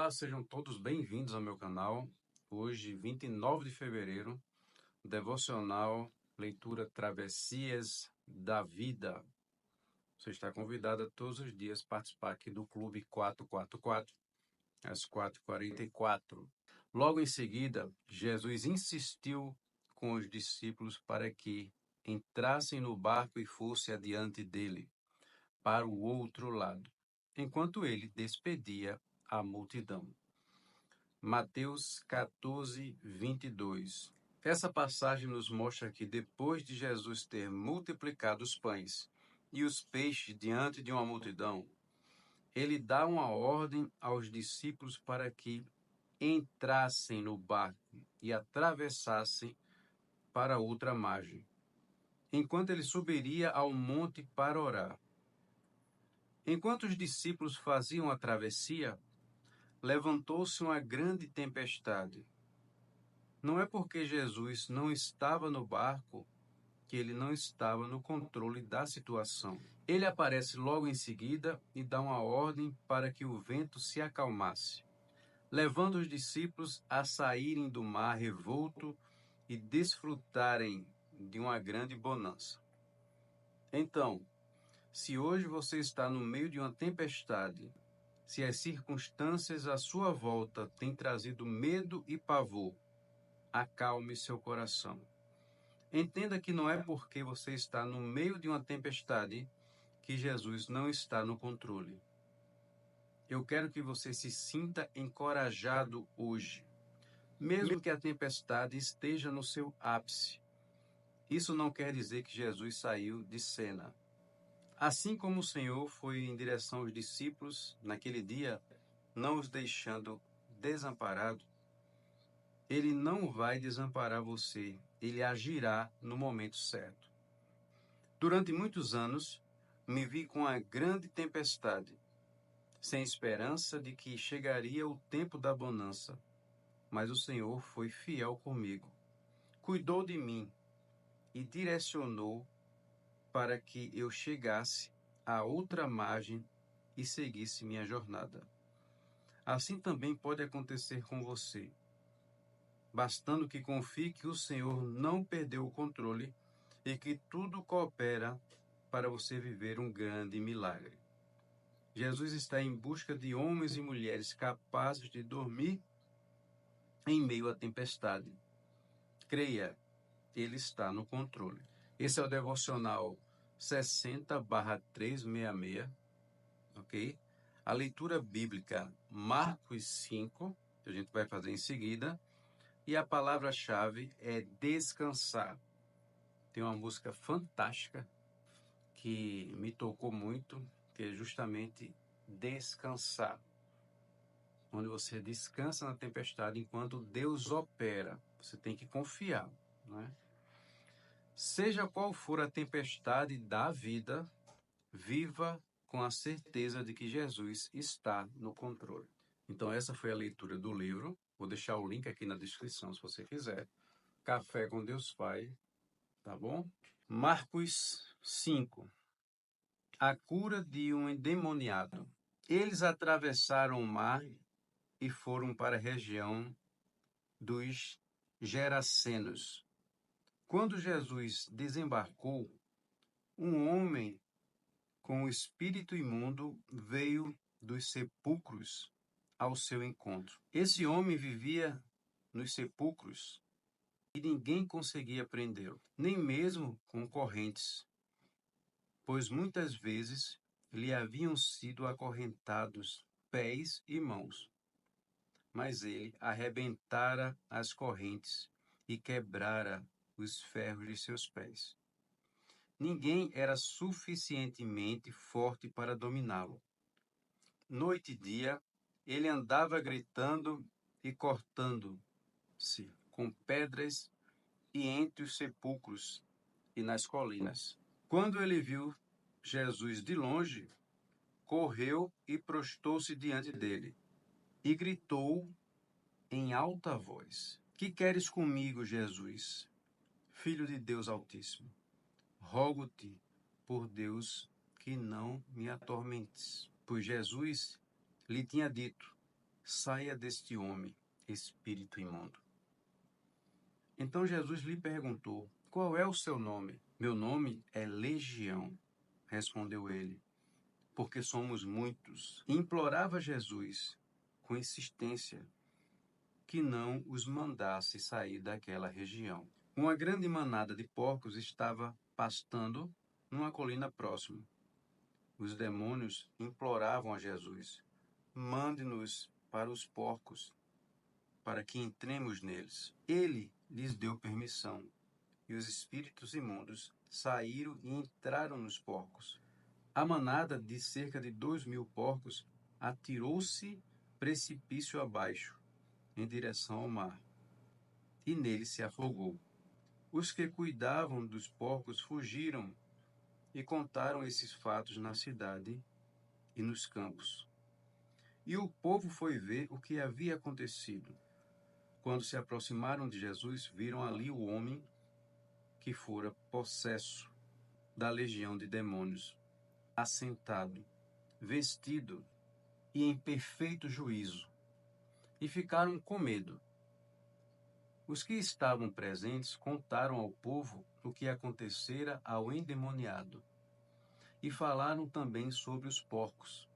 Olá, sejam todos bem-vindos ao meu canal. Hoje, 29 de fevereiro, devocional, leitura Travessias da Vida. Você está convidado a todos os dias participar aqui do Clube 444, às 4h44. Logo em seguida, Jesus insistiu com os discípulos para que entrassem no barco e fossem adiante dele, para o outro lado, enquanto ele despedia a multidão. Mateus 14, 22. Essa passagem nos mostra que depois de Jesus ter multiplicado os pães e os peixes diante de uma multidão, ele dá uma ordem aos discípulos para que entrassem no barco e atravessassem para outra margem, enquanto ele subiria ao monte para orar. Enquanto os discípulos faziam a travessia, levantou-se uma grande tempestade. Não é porque Jesus não estava no barco que ele não estava no controle da situação. Ele aparece logo em seguida e dá uma ordem para que o vento se acalmasse, levando os discípulos a saírem do mar revolto e desfrutarem de uma grande bonança. Então, se hoje você está no meio de uma tempestade, se as circunstâncias à sua volta têm trazido medo e pavor, acalme seu coração. Entenda que não é porque você está no meio de uma tempestade que Jesus não está no controle. Eu quero que você se sinta encorajado hoje, mesmo que a tempestade esteja no seu ápice. Isso não quer dizer que Jesus saiu de cena. Assim como o Senhor foi em direção aos discípulos naquele dia, não os deixando desamparados, Ele não vai desamparar você, Ele agirá no momento certo. Durante muitos anos, me vi com a grande tempestade, sem esperança de que chegaria o tempo da bonança, mas o Senhor foi fiel comigo, cuidou de mim e direcionou para que eu chegasse à outra margem e seguisse minha jornada. Assim também pode acontecer com você, bastando que confie que o Senhor não perdeu o controle e que tudo coopera para você viver um grande milagre. Jesus está em busca de homens e mulheres capazes de dormir em meio à tempestade. Creia, Ele está no controle. Esse é o devocional 60/366, ok? A leitura bíblica Marcos 5, que a gente vai fazer em seguida, e a palavra-chave é descansar. Tem uma música fantástica que me tocou muito, que é justamente descansar. Onde você descansa na tempestade enquanto Deus opera. Você tem que confiar, né? Seja qual for a tempestade da vida, viva com a certeza de que Jesus está no controle. Então essa foi a leitura do livro. Vou deixar o link aqui na descrição se você quiser. Café com Deus Pai, tá bom? Marcos 5. A cura de um endemoniado. Eles atravessaram o mar e foram para a região dos Gerasenos. Quando Jesus desembarcou, um homem com o espírito imundo veio dos sepulcros ao seu encontro. Esse homem vivia nos sepulcros e ninguém conseguia prendê-lo, nem mesmo com correntes, pois muitas vezes lhe haviam sido acorrentados pés e mãos. Mas ele arrebentara as correntes e quebrara os ferros de seus pés. Ninguém era suficientemente forte para dominá-lo. Noite e dia, ele andava gritando e cortando-se com pedras e entre os sepulcros e nas colinas. Quando ele viu Jesus de longe, correu e prostou-se diante dele e gritou em alta voz: Que queres comigo, Jesus, Filho de Deus Altíssimo? Rogo-te, por Deus, que não me atormentes. Pois Jesus lhe tinha dito: saia deste homem, espírito imundo. Então Jesus lhe perguntou: qual é o seu nome? Meu nome é Legião, respondeu ele, porque somos muitos. E implorava Jesus, com insistência, que não os mandasse sair daquela região. Uma grande manada de porcos estava pastando numa colina próxima. Os demônios imploravam a Jesus: mande-nos para os porcos, para que entremos neles. Ele lhes deu permissão, e os espíritos imundos saíram e entraram nos porcos. A manada de cerca de 2.000 porcos atirou-se precipício abaixo, em direção ao mar, e nele se afogou. Os que cuidavam dos porcos fugiram e contaram esses fatos na cidade e nos campos. E o povo foi ver o que havia acontecido. Quando se aproximaram de Jesus, viram ali o homem que fora possesso da legião de demônios, assentado, vestido e em perfeito juízo, e ficaram com medo. Os que estavam presentes contaram ao povo o que acontecera ao endemoniado, e falaram também sobre os porcos.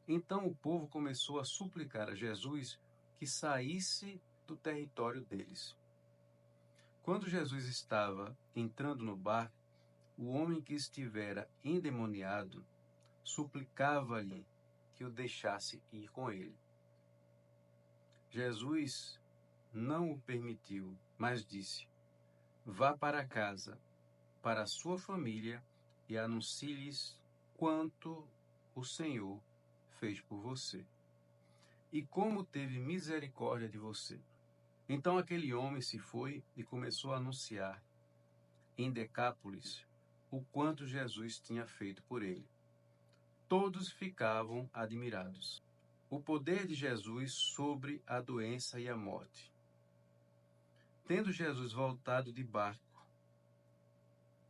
Então o povo começou a suplicar a Jesus que saísse do território deles. Quando Jesus estava entrando no barco, o homem que estivera endemoniado suplicava-lhe que o deixasse ir com ele. Jesus não o permitiu, mas disse: vá para casa, para a sua família, e anuncie-lhes quanto o Senhor fez por você e como teve misericórdia de você. Então aquele homem se foi e começou a anunciar em Decápolis o quanto Jesus tinha feito por ele. Todos ficavam admirados. O poder de Jesus sobre a doença e a morte. Tendo Jesus voltado de barco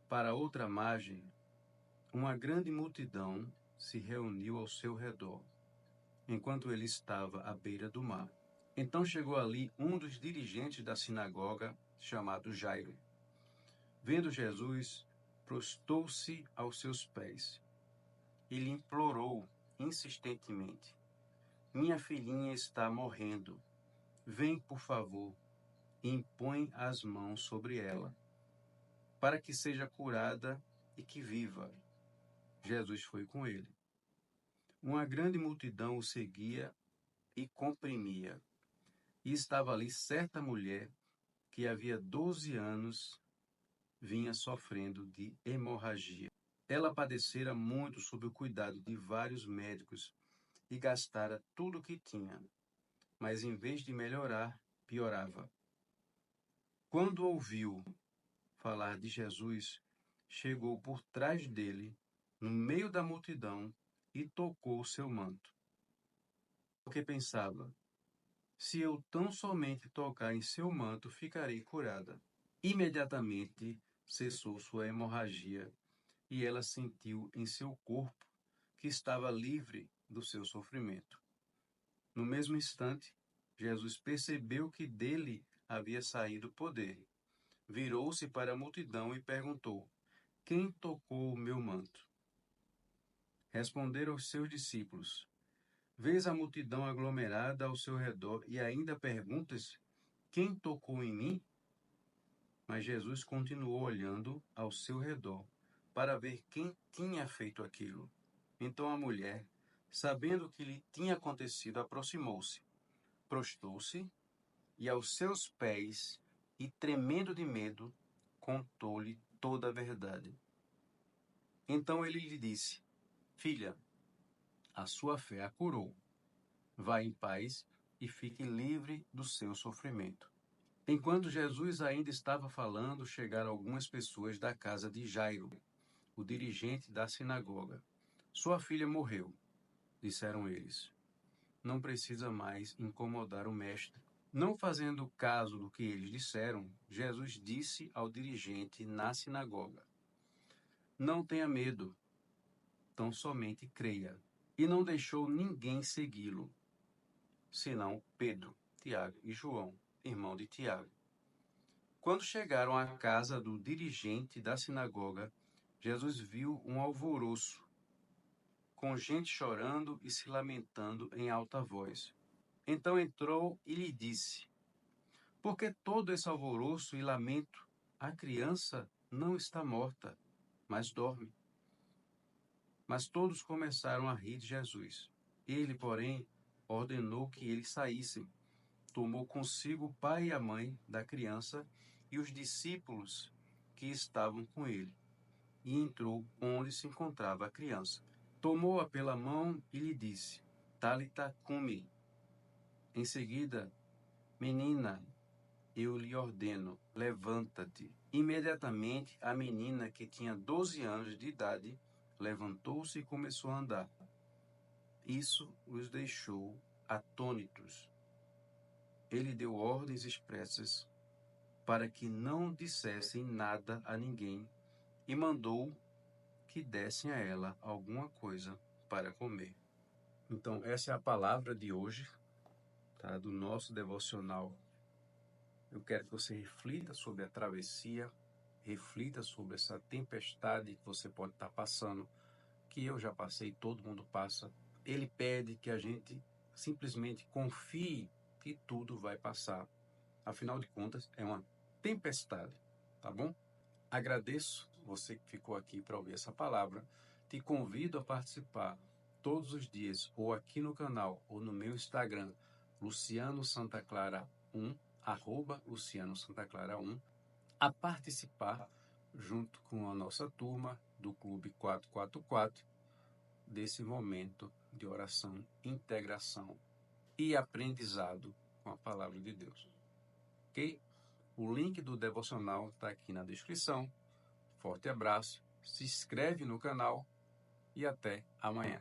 para outra margem, uma grande multidão se reuniu ao seu redor, enquanto ele estava à beira do mar. Então chegou ali um dos dirigentes da sinagoga, chamado Jairo. Vendo Jesus, prostou-se aos seus pés e lhe implorou insistentemente: minha filhinha está morrendo. Vem, por favor, e impõe as mãos sobre ela, para que seja curada e que viva. Jesus foi com ele. Uma grande multidão o seguia e comprimia. E estava ali certa mulher que havia 12 anos vinha sofrendo de hemorragia. Ela padecera muito sob o cuidado de vários médicos e gastara tudo o que tinha, mas em vez de melhorar, piorava. Quando ouviu falar de Jesus, chegou por trás dele, no meio da multidão, e tocou o seu manto. Porque pensava: se eu tão somente tocar em seu manto, ficarei curada. Imediatamente cessou sua hemorragia e ela sentiu em seu corpo que estava livre do seu sofrimento. No mesmo instante, Jesus percebeu que dele havia saído poder. Virou-se para a multidão e perguntou: quem tocou o meu manto? Responderam os seus discípulos: vês a multidão aglomerada ao seu redor e ainda perguntas: quem tocou em mim? Mas Jesus continuou olhando ao seu redor para ver quem tinha feito aquilo. Então a mulher, sabendo o que lhe tinha acontecido, aproximou-se, prostou-se e aos seus pés, e tremendo de medo, contou-lhe toda a verdade. Então ele lhe disse: filha, a sua fé a curou. Vá em paz e fique livre do seu sofrimento. Enquanto Jesus ainda estava falando, chegaram algumas pessoas da casa de Jairo, o dirigente da sinagoga. Sua filha morreu, disseram eles. Não precisa mais incomodar o mestre. Não fazendo caso do que eles disseram, Jesus disse ao dirigente na sinagoga: não tenha medo, tão somente creia. E não deixou ninguém segui-lo. senão Pedro, Tiago e João, irmão de Tiago. Quando chegaram à casa do dirigente da sinagoga, Jesus viu um alvoroço, com gente chorando e se lamentando em alta voz. Então entrou e lhe disse: Por que todo esse alvoroço e lamento? A criança não está morta, mas dorme. Mas todos começaram a rir de Jesus. Ele, porém, ordenou que eles saíssem. Tomou consigo o pai e a mãe da criança e os discípulos que estavam com ele, e entrou onde se encontrava a criança. Tomou-a pela mão e lhe disse: Talitá cumi. Em seguida, menina, eu lhe ordeno, levanta-te. Imediatamente, a menina, que tinha 12 anos de idade, levantou-se e começou a andar. Isso os deixou atônitos. Ele deu ordens expressas para que não dissessem nada a ninguém e mandou que dessem a ela alguma coisa para comer. Então, essa é a palavra de hoje, tá? Do nosso devocional. Eu quero que você reflita sobre a travessia, reflita sobre essa tempestade que você pode estar passando, que eu já passei, todo mundo passa. Ele pede que a gente simplesmente confie que tudo vai passar. Afinal de contas, é uma tempestade, tá bom? Agradeço você que ficou aqui para ouvir essa palavra. Te convido a participar todos os dias, ou aqui no canal, ou no meu Instagram, Luciano Santa Clara 1, @Luciano Santa Clara 1, a participar junto com a nossa turma do Clube 444 desse momento de oração, integração e aprendizado com a palavra de Deus. Ok? O link do devocional está aqui na descrição. Forte abraço, se inscreve no canal e até amanhã.